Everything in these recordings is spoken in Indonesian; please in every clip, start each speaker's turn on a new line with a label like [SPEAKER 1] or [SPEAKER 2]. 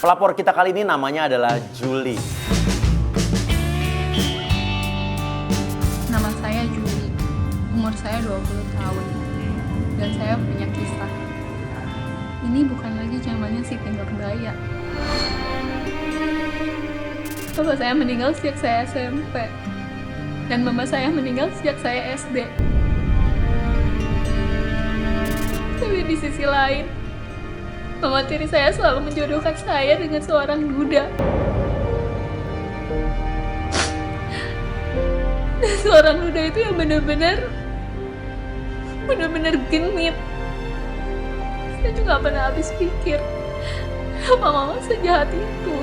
[SPEAKER 1] Pelapor kita kali ini namanya adalah Julie.
[SPEAKER 2] Nama saya Julie, umur saya 20 tahun, dan saya punya kisah. Ini bukan lagi zamannya Siti Nurbaya. Bapak saya meninggal sejak saya SMP, dan mama saya meninggal sejak saya SD. Tapi di sisi lain, mama tiri saya selalu menjodohkan saya dengan seorang duda. Dan seorang duda itu yang benar-benar genit. Saya juga gak pernah habis pikir apa mama sejahat itu.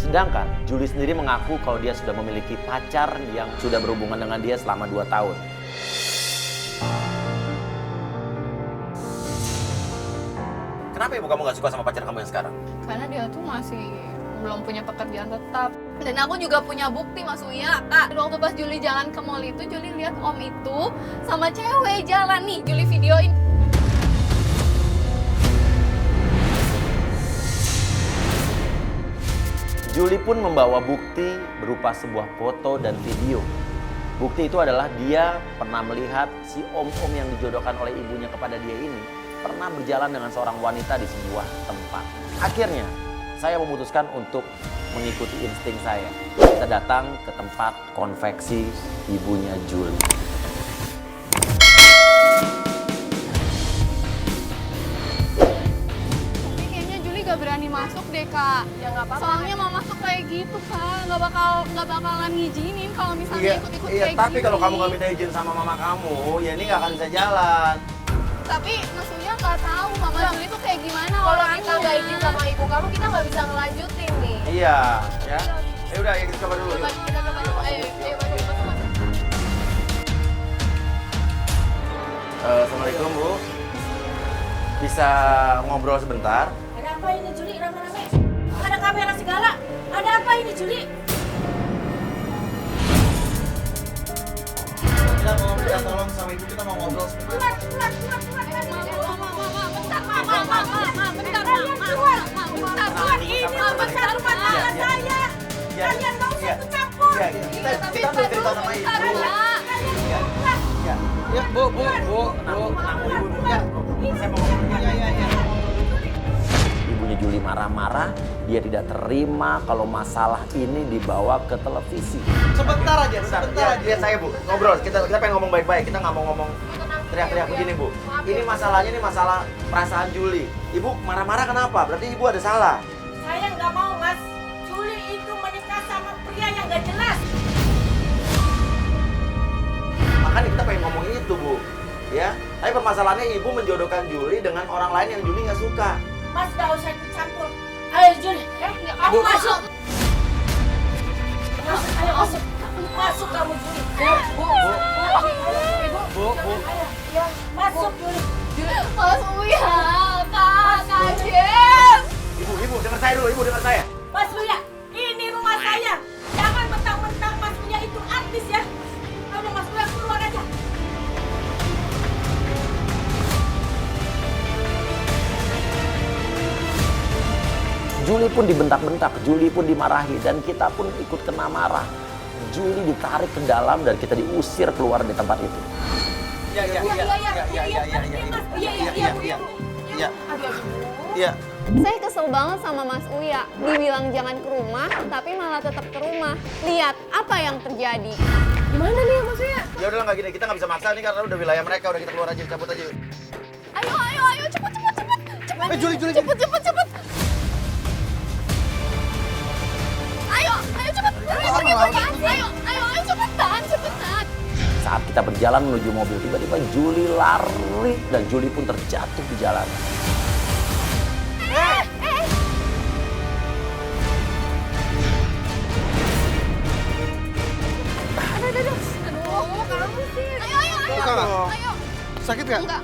[SPEAKER 1] Sedangkan Julie sendiri mengaku kalau dia sudah memiliki pacar yang sudah berhubungan dengan dia selama 2 tahun. Kenapa ibu kamu gak suka sama pacar kamu yang sekarang?
[SPEAKER 2] Karena dia tuh masih belum punya pekerjaan tetap. Dan aku juga punya bukti, Mas Uya, Kak. Waktu pas Julie jalan ke mall itu, Julie lihat om itu sama cewek jalan nih. Julie videoin.
[SPEAKER 1] Julie pun membawa bukti berupa sebuah foto dan video. Bukti itu adalah dia pernah melihat si om-om yang dijodohkan oleh ibunya kepada dia ini pernah berjalan dengan seorang wanita di sebuah tempat. Akhirnya, saya memutuskan untuk mengikuti insting saya. Kita datang ke tempat konveksi ibunya Julie.
[SPEAKER 2] Tapi kayaknya Julie gak berani masuk deh, Kak.
[SPEAKER 3] Ya nggak apa-apa.
[SPEAKER 2] Soalnya mau masuk kayak gitu, Kak. Gak bakalan ngizinin kalau misalnya ikut-ikut
[SPEAKER 1] Iya,
[SPEAKER 2] kayak
[SPEAKER 1] tapi
[SPEAKER 2] gini.
[SPEAKER 1] kalau kamu gak minta izin sama mama kamu, ya ini gak akan bisa jalan.
[SPEAKER 2] Tapi Mas Uya nggak tahu mama Julie itu kayak gimana
[SPEAKER 3] Kalau
[SPEAKER 2] orangnya.
[SPEAKER 3] kita nggak izin sama ibu kamu, kita nggak bisa ngelanjutin nih.
[SPEAKER 1] Iya, ya. Ya udah, ya kita coba dulu.
[SPEAKER 2] Coba
[SPEAKER 1] Yuk.
[SPEAKER 2] kita coba dulu. Ayo, masuk.
[SPEAKER 1] Assalamualaikum, Bu. Bisa ngobrol sebentar?
[SPEAKER 3] Ada apa ini Juli rame-rame? Ada kamera segala. Ada apa ini Juli?
[SPEAKER 1] Kita mau minta tolong sama ibu, kita mau ngobrol sebentar.
[SPEAKER 3] Keluar. Bentar. Ini urusan rumah tangga saya. Kalian nggak usah ikut campur.
[SPEAKER 1] Iya. Kita udah cerita sama ibu. Iya. Iya. Ya, Bu. Tenang, Bu, ibu. Ya, saya mau ngomong. Iya. Ibunya Julie marah-marah, dia tidak terima kalau masalah ini dibawa ke televisi. Sebentar aja. Lihat saya, Bu. Ngobrol. Kita pengen ngomong baik-baik. Kita nggak mau ngomong teriak-teriak begini, Bu. Ini masalahnya masalah perasaan Julie. Ibu marah-marah kenapa? Berarti ibu ada salah.
[SPEAKER 3] Saya nggak mau Mas. Juli itu menikah sama pria yang nggak jelas.
[SPEAKER 1] Makanya kita pengen ngomong itu, Bu. Ya. Tapi permasalahannya ibu menjodohkan Julie dengan orang lain yang Julie nggak suka.
[SPEAKER 3] Mas nggak usah ikut campur. Ayo Juli. Kamu masuk. Ayo masuk. Masuk kamu Juli.
[SPEAKER 1] Bu.
[SPEAKER 3] Ya, masuk Juli.
[SPEAKER 2] Mas Uya, Kak James.
[SPEAKER 1] Ibu, dengar saya dulu, dengar saya.
[SPEAKER 3] Mas Uya, ini rumah saya. Jangan mentang-mentang Mas Uya itu artis ya. Udah Mas Uya keluar aja.
[SPEAKER 1] Julie pun dibentak-bentak, Julie pun dimarahi, dan kita pun ikut kena marah. Julie ditarik ke dalam dan kita diusir keluar di tempat itu. Iya.
[SPEAKER 4] Saya kesel banget sama Mas Uya. Dibilang jangan ke rumah, tapi malah tetap ke rumah. Lihat apa yang terjadi.
[SPEAKER 3] Gimana nih Mas Uya?
[SPEAKER 1] Ya udahlah nggak gini, kita nggak bisa maksa nih karena udah wilayah mereka, udah kita keluar aja, cabut aja.
[SPEAKER 2] Ayo, cepet.
[SPEAKER 1] Julie.
[SPEAKER 2] Cepet. Ayo, cepet. Ayo, cepetan.
[SPEAKER 1] Saat kita berjalan menuju mobil, tiba-tiba Julie lari dan Julie pun terjatuh di jalan.
[SPEAKER 2] Aduh, kamu sih. Ayo.
[SPEAKER 5] Sakit nggak?
[SPEAKER 2] Enggak.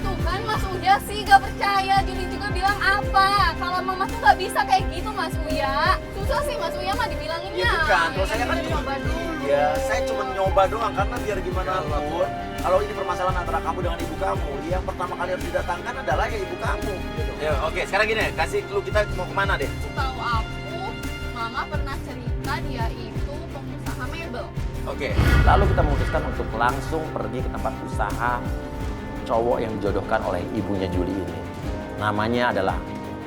[SPEAKER 2] Tuh kan Mas Uda, sih gak percaya? Juli juga bilang apa? Kalau mama tuh gak bisa kayak gitu Mas Uya. Susah sih Mas Uya mah dibilanginnya.
[SPEAKER 1] Ya bukan, kalau saya kan
[SPEAKER 2] coba dulu.
[SPEAKER 1] Ya, saya cuma nyoba doang karena biar gimana pun. Kalau ini permasalahan antara kamu dengan ibu kamu, yang pertama kali harus didatangkan adalah ya ibu kamu. Gitu. Ya, oke, sekarang gini, kasih clue kita mau kemana deh?
[SPEAKER 2] Tahu aku, mama pernah cerita dia itu pengusaha mebel.
[SPEAKER 1] Oke, lalu kita memutuskan untuk langsung pergi ke tempat usaha cowok yang dijodohkan oleh ibunya Juli ini. Namanya adalah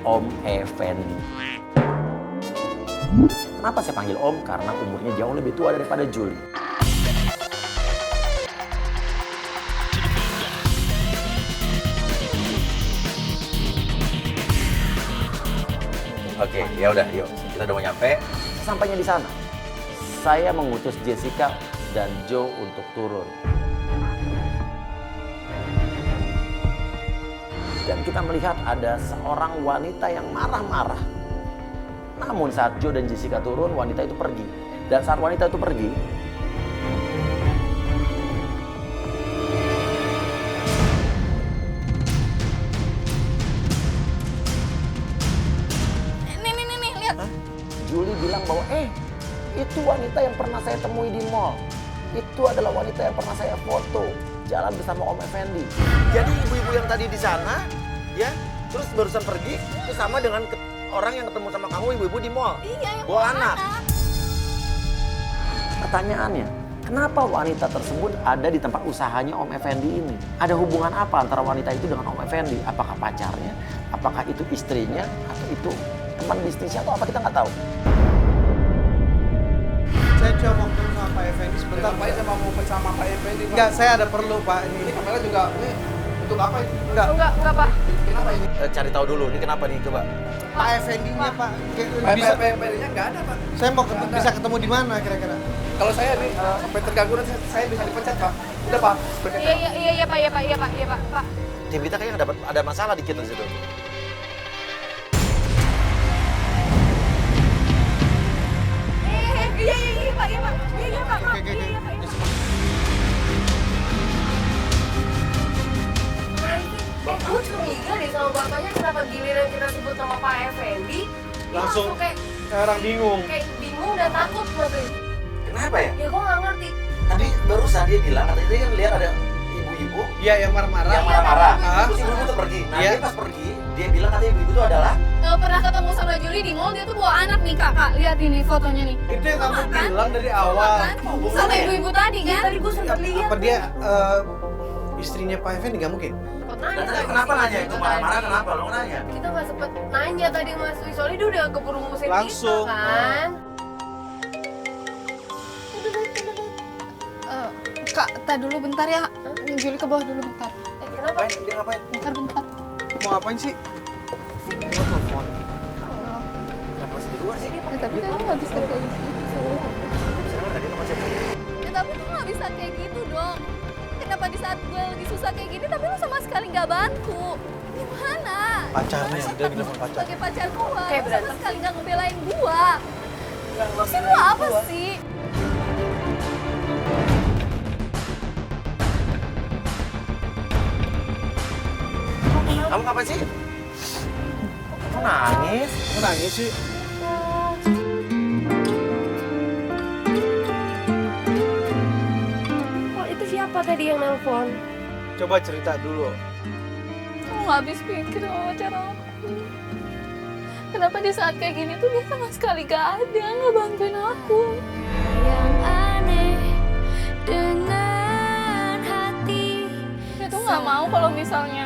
[SPEAKER 1] Om Effendi. Kenapa saya panggil Om? Karena umurnya jauh lebih tua daripada Juli. Oke, ya udah, yuk. Kita udah mau nyampe. Sampainya di sana, saya mengutus Jessica dan Joe untuk turun. Dan kita melihat ada seorang wanita yang marah-marah. Namun saat Joe dan Jessica turun, wanita itu pergi. Dan saat wanita itu pergi,
[SPEAKER 2] Nih, lihat.
[SPEAKER 1] Julie bilang bahwa itu wanita yang pernah saya temui di mall. Itu adalah wanita yang pernah saya foto jalan bersama Om Effendi. Jadi ibu-ibu yang tadi di sana, ya, terus barusan pergi, itu sama dengan orang yang ketemu sama kamu ibu-ibu di mall.
[SPEAKER 2] Iya, yang
[SPEAKER 1] bawa anak. Pertanyaannya, kenapa wanita tersebut ada di tempat usahanya Om Effendi ini? Ada hubungan apa antara wanita itu dengan Om Effendi? Apakah pacarnya? Apakah itu istrinya? Atau itu teman bisnisnya? Atau apa kita nggak tahu?
[SPEAKER 5] Saya cuma mau ketemu sama Pak Effendi sebentar.
[SPEAKER 6] Ngapain sama mau sama Pak Effendi, Pak?
[SPEAKER 5] Enggak, saya ada perlu Pak.
[SPEAKER 6] Ini
[SPEAKER 5] Ini
[SPEAKER 6] kamera juga, ini untuk apa ini?
[SPEAKER 5] enggak.
[SPEAKER 2] Enggak, Pak.
[SPEAKER 6] Kenapa ini?
[SPEAKER 1] Cari tahu dulu, ini kenapa nih? Coba.
[SPEAKER 5] Pak Effendinya Pak. Bisa,
[SPEAKER 6] Pak Effendi-nya nggak ada, Pak.
[SPEAKER 5] saya mau bisa ketemu di mana kira-kira?
[SPEAKER 6] Kalau saya nih sampai terganggu nanti saya bisa dipecat, Pak. Udah, Pak. Berkata.
[SPEAKER 2] Iya, Pak.
[SPEAKER 1] Tim kita kayaknya ada masalah dikit di situ.
[SPEAKER 2] Iya, Pak.
[SPEAKER 5] Oke.
[SPEAKER 3] Gue curiga deh sama bapaknya kenapa giliran kita sebut nama Pak Effendi dia
[SPEAKER 5] Langsung
[SPEAKER 3] kayak
[SPEAKER 5] orang bingung.
[SPEAKER 3] bingung dan takut mungkin.
[SPEAKER 1] Kenapa ya?
[SPEAKER 3] Ya gue nggak ngerti.
[SPEAKER 1] Tadi barusan dia bilang, katanya dia kan lihat ada ibu-ibu
[SPEAKER 5] Iya, yang marah-marah.
[SPEAKER 1] yang marah-marah.
[SPEAKER 5] Ah.
[SPEAKER 1] Terus ibu-ibu tuh pergi. Nah,
[SPEAKER 5] Iya.
[SPEAKER 1] dia pas pergi, dia bilang katanya ibu-ibu itu adalah
[SPEAKER 2] Pernah ketemu sama Juli di mall, dia tuh bawa anak nih kakak. Lihat ini fotonya nih.
[SPEAKER 5] Itu yang kamu
[SPEAKER 2] Kan?
[SPEAKER 5] bilang dari awal.
[SPEAKER 2] Kan? Sama ibu-ibu tadi kan?
[SPEAKER 3] Tadi gue sempat lihat.
[SPEAKER 5] Apa dia istrinya Pak Effendi? Nggak mungkin.
[SPEAKER 1] Dan tadi kenapa nanya itu marah-marah kenapa lo nanya?
[SPEAKER 3] Kita nggak sempet nanya tadi Mas Wi, soalnya dia udah keburu ngusir
[SPEAKER 5] Langsung.
[SPEAKER 3] kita kan.
[SPEAKER 2] Kak, tak dulu bentar ya. Juli ke bawah dulu bentar.
[SPEAKER 3] Kenapa?
[SPEAKER 1] Dia ngapain?
[SPEAKER 2] Bentar.
[SPEAKER 5] Mau ngapain sih?
[SPEAKER 1] Kenapa masih di luar sih?
[SPEAKER 2] Ya, tapi kan nggak bisa kayak gitu.
[SPEAKER 1] Sekarang tadi sama siapa?
[SPEAKER 2] Ya, tapi lu nggak bisa kayak gitu dong. Kenapa di saat gue lagi susah kayak gini, tapi lu sama sekali nggak bantu? Gimana?
[SPEAKER 5] Pacarnya, dia bilang pacar.
[SPEAKER 2] Sebagai pacar gue,
[SPEAKER 3] Kayak
[SPEAKER 2] lu
[SPEAKER 3] berantem.
[SPEAKER 2] sama sekali nggak ngebelain gue. Maksud lu apa sih?
[SPEAKER 1] Kamu ngapain sih? Kamu nangis?
[SPEAKER 5] Kok nangis sih?
[SPEAKER 3] Oh itu siapa tadi yang nelpon?
[SPEAKER 5] Coba cerita dulu.
[SPEAKER 2] Aku nggak habis pikir sama cara aku. Kenapa di saat kayak gini tuh dia sama sekali gak ada, nggak bantuin aku.
[SPEAKER 7] Yang aneh dengan hati.
[SPEAKER 2] Dia tuh nggak mau kalau misalnya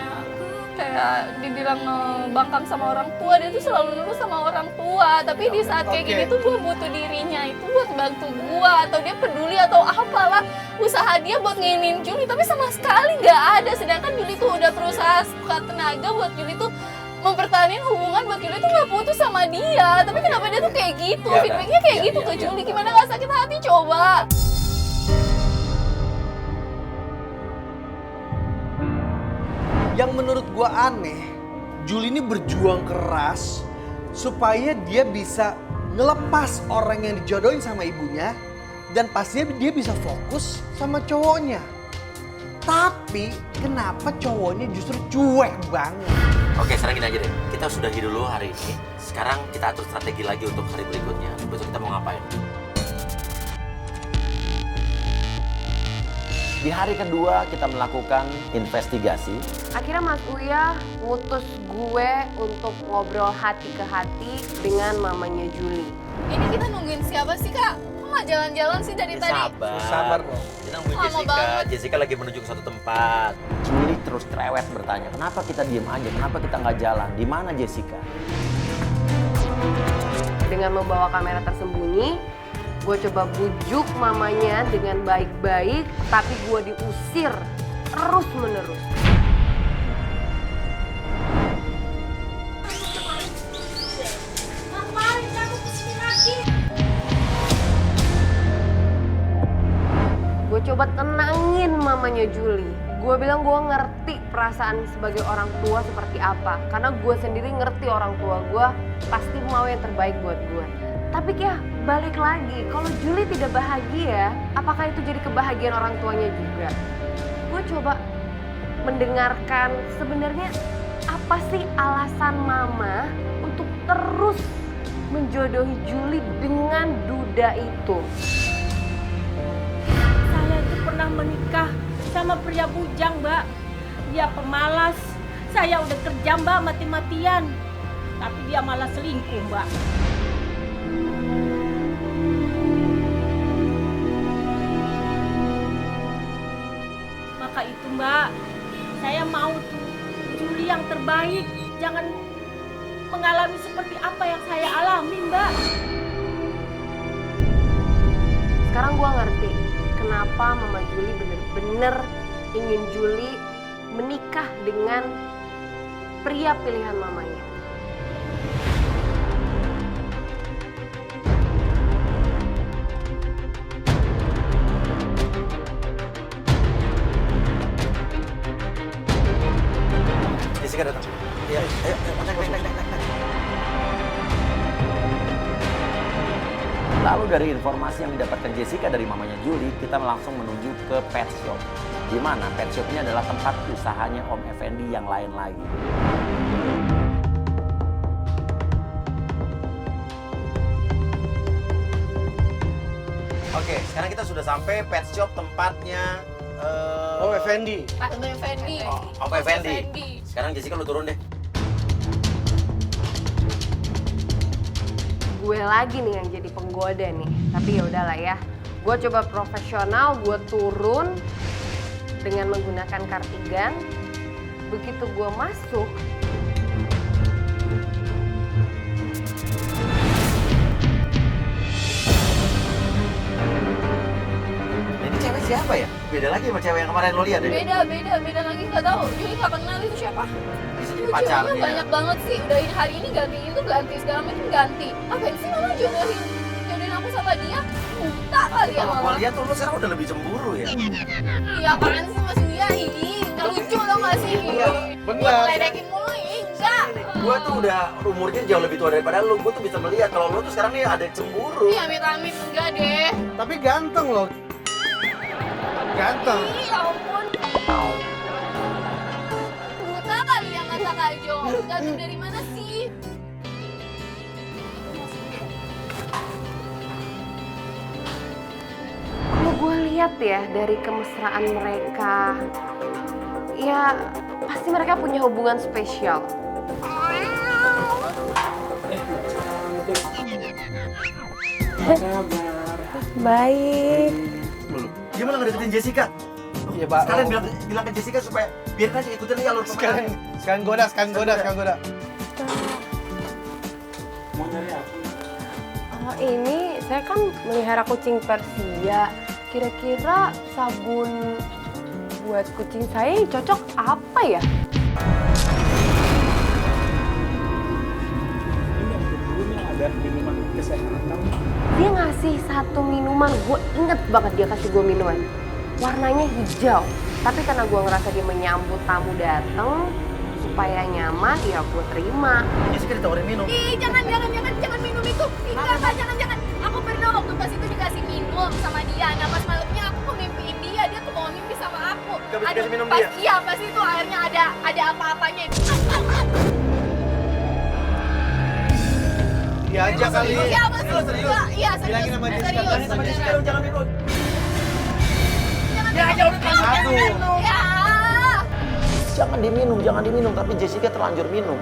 [SPEAKER 2] kayak dibilang ngebangkang sama orang tua, dia tuh selalu nurut sama orang tua. Tapi di saat kayak gini tuh gue butuh dirinya itu buat bantu gue, atau dia peduli atau apalah usaha dia buat nginin Juli, tapi sama sekali nggak ada. Sedangkan Juli tuh udah berusaha sekuat tenaga buat Juli tuh mempertahankan hubungan buat Juli tuh nggak putus sama dia. Tapi kenapa dia tuh kayak gitu?
[SPEAKER 1] Ya,
[SPEAKER 2] Feedbacknya kayak
[SPEAKER 1] ya,
[SPEAKER 2] gitu
[SPEAKER 1] ya,
[SPEAKER 2] ke
[SPEAKER 1] ya.
[SPEAKER 2] Juli. Gimana nggak sakit hati coba?
[SPEAKER 5] Yang menurut gua aneh, Juli ini berjuang keras supaya dia bisa ngelepas orang yang dijodohin sama ibunya dan pastinya dia bisa fokus sama cowoknya. Tapi kenapa cowoknya justru cuek banget?
[SPEAKER 1] Oke, sekarang gini aja deh. Kita sudahi dulu hari ini. Sekarang kita atur strategi lagi untuk hari berikutnya. Besok kita mau ngapain? Di hari kedua kita melakukan investigasi.
[SPEAKER 8] Akhirnya Mas Uya ngutus gue untuk ngobrol hati ke hati dengan mamanya Juli.
[SPEAKER 2] Ini kita nungguin siapa sih, Kak? Kok nggak jalan-jalan sih dari tadi?
[SPEAKER 5] Sabar dong.
[SPEAKER 1] Kita nungguin
[SPEAKER 2] Lama
[SPEAKER 1] Jessica.
[SPEAKER 2] banget.
[SPEAKER 1] Jessica lagi menuju ke suatu tempat. Julie terus cerewet bertanya, kenapa kita diem aja? Kenapa kita nggak jalan? Di mana Jessica?
[SPEAKER 8] Dengan membawa kamera tersembunyi, gue coba bujuk mamanya dengan baik-baik, tapi gue diusir terus-menerus.
[SPEAKER 3] Ngapain kamu kesini lagi?
[SPEAKER 8] Gue coba tenangin mamanya Juli. Gue bilang gue ngerti perasaan sebagai orang tua seperti apa. Karena gue sendiri ngerti orang tua gue pasti mau yang terbaik buat gue. Tapi ya balik lagi, kalau Juli tidak bahagia, apakah itu jadi kebahagiaan orang tuanya juga? Gue coba mendengarkan sebenarnya apa sih alasan mama untuk terus menjodohi Juli dengan duda itu.
[SPEAKER 3] Saya itu pernah menikah sama pria bujang, Mbak. Dia pemalas. Saya udah kerja, Mbak, mati-matian. Tapi dia malah selingkuh, Mbak. Maka itu, Mbak, saya mau tuh Juli yang terbaik. Jangan mengalami seperti apa yang saya alami, Mbak.
[SPEAKER 8] Sekarang gue ngerti kenapa Mama Juli bener-bener ingin Juli menikah dengan pria pilihan mamanya.
[SPEAKER 1] Jessica datang. Iya, ayo, naik. Lalu dari informasi yang didapatkan Jessica dari mamanya Julie, kita langsung menuju ke pet shop. Di mana pet shop ini adalah tempat usahanya Om Effendi yang lain lagi. Oke, sekarang kita sudah sampai pet shop tempatnya
[SPEAKER 5] Oh, Effendi.
[SPEAKER 2] Pak Effendi.
[SPEAKER 1] Om Effendi. Sekarang Jessica lu turun deh.
[SPEAKER 8] Gue lagi nih yang jadi penggoda nih. Tapi ya udahlah ya. Gue coba profesional, gue turun dengan menggunakan kardigan. Begitu gue masuk,
[SPEAKER 1] Ini cewek siapa ya? Beda lagi sama cewek yang kemarin lo lihat deh.
[SPEAKER 2] Beda lagi, nggak tahu. Juli nggak kenal itu siapa.
[SPEAKER 1] Bisa jadi
[SPEAKER 2] Ceweknya
[SPEAKER 1] pacarnya.
[SPEAKER 2] banyak banget sih. Udah ini hari ini ganti itu ganti segala macam ganti. Apain sih mama jodohin aku sama dia? Buta kali ya
[SPEAKER 1] Kalau
[SPEAKER 2] mama.
[SPEAKER 1] gua lihat tuh lo sekarang udah lebih cemburu ya.
[SPEAKER 2] Iya apaan sih Mas Uya? Ih, nggak lucu tau nggak sih?
[SPEAKER 5] bener.
[SPEAKER 2] Gua ngeledekin mulu, ih enggak.
[SPEAKER 1] Gua tuh udah umurnya jauh lebih tua daripada lo. Gua tuh bisa melihat kalau lo tuh sekarang nih ada cemburu.
[SPEAKER 2] Iya amit-amit enggak deh.
[SPEAKER 5] Tapi ganteng loh. Ganteng.
[SPEAKER 2] Ih, ya ampun. Buta kali ya mata Kajo. Ganteng dari mana sih?
[SPEAKER 8] kalau gue lihat ya dari kemesraan mereka, ya pasti mereka punya hubungan spesial. Baik.
[SPEAKER 1] Gimana ngedeketin Jessica?
[SPEAKER 5] Iya, Pak.
[SPEAKER 1] Sekalian bilang ke Jessica supaya biarin aja ikutin aja alur
[SPEAKER 5] Sekalian,
[SPEAKER 1] pemain.
[SPEAKER 5] sekalian goda.
[SPEAKER 8] Oh, ini saya kan melihara kucing Persia. Kira-kira sabun buat kucing saya yang cocok apa ya? Dia ngasih satu minuman, gue inget banget dia kasih gue minuman. Warnanya hijau, tapi karena gue ngerasa dia menyambut tamu dateng supaya nyaman, ya gue terima.
[SPEAKER 1] Jessica ditawarin minum.
[SPEAKER 2] Ih, jangan minum itu. Ih, enggak, jangan. Aku pernah waktu pas itu dikasih minum sama dia. Nah, pas malamnya aku mau mimpiin dia tuh mau mimpi sama aku.
[SPEAKER 6] Gak bisa kasih minum
[SPEAKER 2] pas,
[SPEAKER 6] dia.
[SPEAKER 2] iya pasti itu airnya ada apa-apanya.
[SPEAKER 5] Dia aja kali.
[SPEAKER 2] Iya pasti. Iya
[SPEAKER 5] Bilangin sama Jessica,
[SPEAKER 2] serius.
[SPEAKER 5] bilangin sama Jessica dong, jangan minum.
[SPEAKER 2] Ya aja udah
[SPEAKER 5] Aduh.
[SPEAKER 2] Ya.
[SPEAKER 1] Jangan diminum, tapi Jessica terlanjur minum.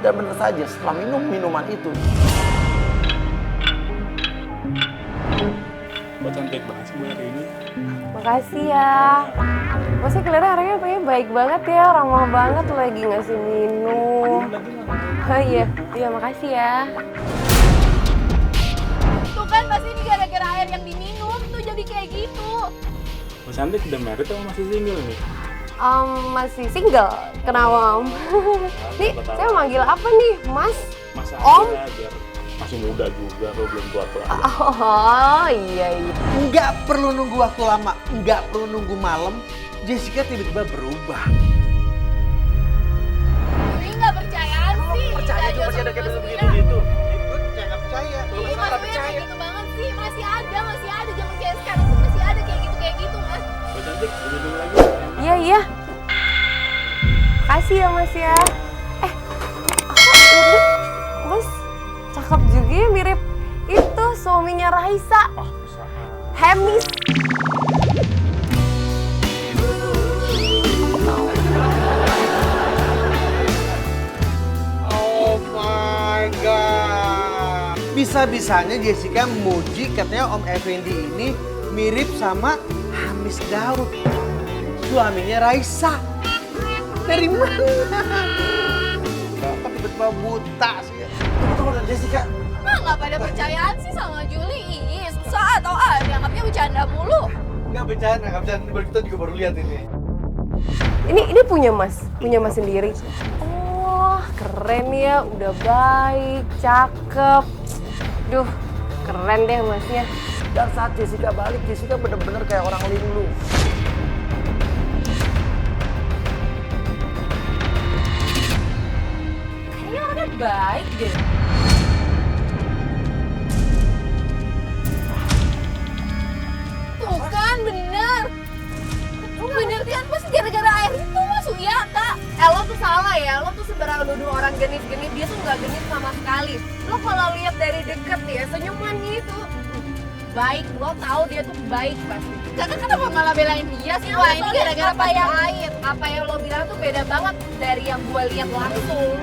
[SPEAKER 1] Dan benar saja setelah minum minuman itu,
[SPEAKER 9] Mbak cantik banget sih Mbak hari ini.
[SPEAKER 8] Makasih ya. Masih kelihatan orangnya pengen baik banget ya, ramah banget lagi ngasih minum. Oh iya makasih ya.
[SPEAKER 2] Tuh kan pasti ini gara-gara air yang diminum tuh jadi kayak gitu.
[SPEAKER 9] Mbak cantik udah married atau masih single nih?
[SPEAKER 8] Masih single, kenapa Om? Nih, saya manggil apa nih, Mas?
[SPEAKER 9] Masa
[SPEAKER 8] Om?
[SPEAKER 9] aja biar masih muda juga, kok belum tua-tua aja.
[SPEAKER 8] Oh iya.
[SPEAKER 5] Nggak perlu nunggu waktu lama, nggak perlu nunggu malam. Jessica tiba-tiba berubah.
[SPEAKER 2] Ini nggak percayaan sih.
[SPEAKER 6] Percaya juga masih ada kayak begitu gitu.
[SPEAKER 5] Gue percaya nggak percaya.
[SPEAKER 2] Ih, Mas Uya kayak gitu banget sih. Masih ada zaman kayak sekarang tuh masih ada kayak gitu Mas.
[SPEAKER 9] Mbak cantik, udah dulu lagi.
[SPEAKER 8] Iya. Makasih ya Mas ya. Mas, cakep juga ya, mirip itu suaminya Raisa. Hemis.
[SPEAKER 5] Oh my god. Bisa-bisanya Jessica muji katanya Om Effendi ini mirip sama Hamis Daud, suaminya Raisa. Dari mana? Bapak tiba-tiba buta sih. Tunggu, Jessica.
[SPEAKER 2] Nggak pada percayaan sih sama Julie. Ih, susah atau dianggapnya bercanda mulu.
[SPEAKER 5] Nggak bercanda. Kita juga baru lihat ini.
[SPEAKER 8] Ini punya Mas sendiri. Oh, keren ya, udah baik, cakep. Duh, keren deh Masnya.
[SPEAKER 1] dan saat Jessica balik, Jessica bener-bener kayak orang linglung.
[SPEAKER 8] Kayaknya orangnya baik deh.
[SPEAKER 2] Tuh kan, bener. Bener kan, pasti gara-gara air itu Mas Uya, Kak.
[SPEAKER 8] Lo tuh salah ya, lo tuh sebenarnya nuduh orang genit-genit, dia tuh nggak genit sama sekali. Lo kalau lihat dari deket ya, senyuman gitu. Baik, lo tahu dia tuh baik pasti.
[SPEAKER 2] Kakak kenapa malah belain dia sih? Wah, ini gara-gara
[SPEAKER 8] apa yang
[SPEAKER 2] lain.
[SPEAKER 8] apa yang lo bilang tuh beda banget dari yang gue lihat langsung.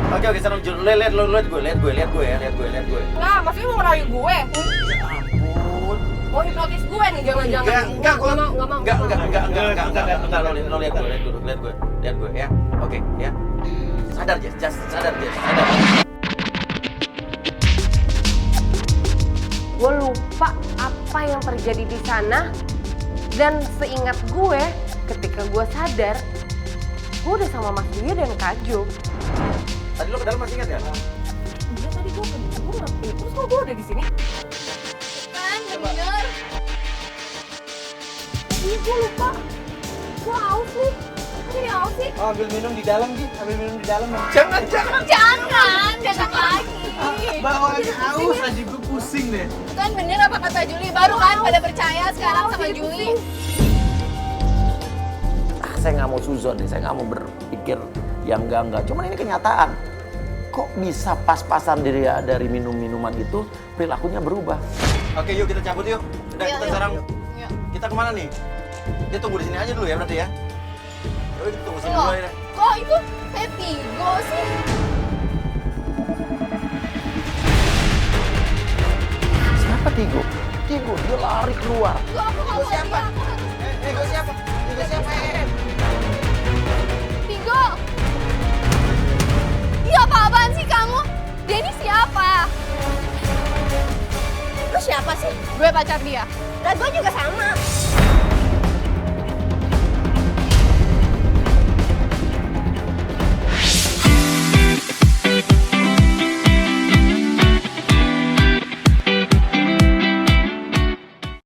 [SPEAKER 6] Oke, sekarang lihat gue.
[SPEAKER 8] Nah, maksudnya mau ngerayu gue?
[SPEAKER 6] Ya ampun.
[SPEAKER 8] Mau hipnotis gue nih, jangan-jangan.
[SPEAKER 6] Enggak, lo lihat gue ya. Oke, ya. Sadar Jess.
[SPEAKER 8] Gue lupa apa yang terjadi di sana, dan seingat gue ketika gue sadar, gue udah sama Mas Duya dan Kak Jo.
[SPEAKER 6] Tadi lo ke dalam masih ingat ya?
[SPEAKER 8] Iya, tadi gue ngerti. Terus kok gue udah di sini?
[SPEAKER 2] Kan, bener.
[SPEAKER 8] Iya, gue lupa. Gue haus nih. Kok jadi haus sih?
[SPEAKER 5] Oh, ambil minum di dalam, Gi. Ambil minum di dalam.
[SPEAKER 6] Jangan.
[SPEAKER 2] Jangan lagi.
[SPEAKER 5] Bawaannya haus aja, gue pusing deh.
[SPEAKER 2] Kan bener apa kata Julie, baru kan pada percaya sekarang sama Julie.
[SPEAKER 1] Saya nggak mau suzon nih, saya nggak mau berpikir yang enggak. Cuman ini kenyataan. Kok bisa pas-pasan dari minum-minuman itu perilakunya berubah?
[SPEAKER 6] Oke, yuk kita cabut yuk. Udah,
[SPEAKER 2] Iya,
[SPEAKER 6] kita
[SPEAKER 2] yuk.
[SPEAKER 6] sekarang
[SPEAKER 2] Yuk.
[SPEAKER 6] kita kemana nih? Dia tunggu di sini aja dulu ya berarti ya. Yuk, kita tunggu sini
[SPEAKER 2] Loh,
[SPEAKER 6] dulu ya.
[SPEAKER 2] kok itu kayak Tigo sih?
[SPEAKER 1] Siapa Tigo? Tigo, dia lari keluar.
[SPEAKER 2] Loh, aku nggak mau
[SPEAKER 6] siapa?
[SPEAKER 2] dia.
[SPEAKER 6] Gue siapa?
[SPEAKER 2] Tigo! Iya, apa-apaan sih kamu? Dia ini siapa?
[SPEAKER 4] Lu siapa sih?
[SPEAKER 2] Gue pacar dia.
[SPEAKER 4] Dan gue juga sama.